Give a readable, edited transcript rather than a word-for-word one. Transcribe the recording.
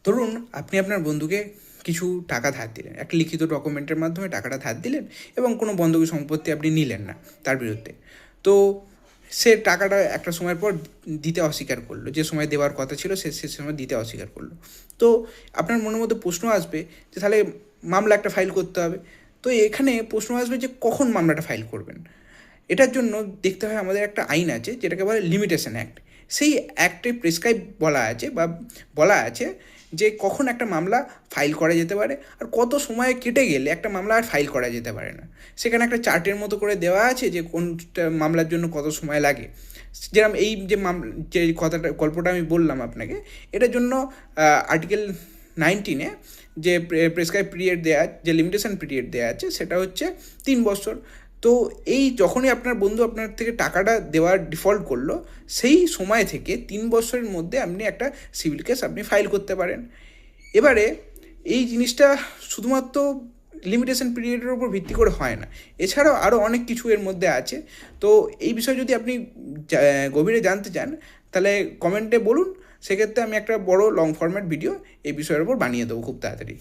ধরুন আপনি আপনার বন্ধুকে কিছু টাকা ধার দিলেন, একটা লিখিত ডকুমেন্টের মাধ্যমে টাকাটা ধার দিলেন এবং কোনো বন্ধকি সম্পত্তি আপনি নিলেন না তার বিরুদ্ধে। তো সে টাকাটা একটা সময়ের পর দিতে অস্বীকার করলো, যে সময় দেওয়ার কথা ছিল সে সময় দিতে অস্বীকার করলো। তো আপনার মনের মধ্যে প্রশ্ন আসবে যে তাহলে মামলা একটা ফাইল করতে হবে। তো এখানে প্রশ্ন আসবে যে কখন মামলাটা ফাইল করবেন। এটার জন্য দেখতে হয়, আমাদের একটা আইন আছে যেটাকে বলে লিমিটেশন অ্যাক্ট। সেই অ্যাক্টে প্রেসক্রাইব বলা আছে যে কখন একটা মামলা ফাইল করা যেতে পারে আর কত সময় কেটে গেলে একটা মামলা আর ফাইল করা যেতে পারে না। সেখানে একটা চার্টের মতো করে দেওয়া আছে যে কোনটা মামলার জন্য কত সময় লাগে। যেরকম এই যে গল্পটা আমি বললাম আপনাকে, এটার জন্য আর্টিকেল 19-এ যে প্রেসক্রাইব পিরিয়ড দেওয়া, যে লিমিটেশন পিরিয়ড দেওয়া আছে সেটা হচ্ছে 3 বছর। তো এই যখনই আপনার বন্ধু আপনার থেকে টাকাটা দেওয়ার ডিফল্ট করলো, সেই সময় থেকে 3 বছরের মধ্যে আপনি একটা সিভিল কেস আপনি ফাইল করতে পারেন। এবারে এই জিনিসটা শুধুমাত্র লিমিটেশন পিরিয়ডের উপর ভিত্তি করে হয় না, এছাড়াও আরও অনেক কিছু এর মধ্যে আছে। তো এই বিষয়ে যদি আপনি গভীরে জানতে চান তাহলে কমেন্টে বলুন, সেক্ষেত্রে আমি একটা বড় লং ফরম্যাট ভিডিও এই বিষয়ের উপর বানিয়ে দেবো খুব তাড়াতাড়ি।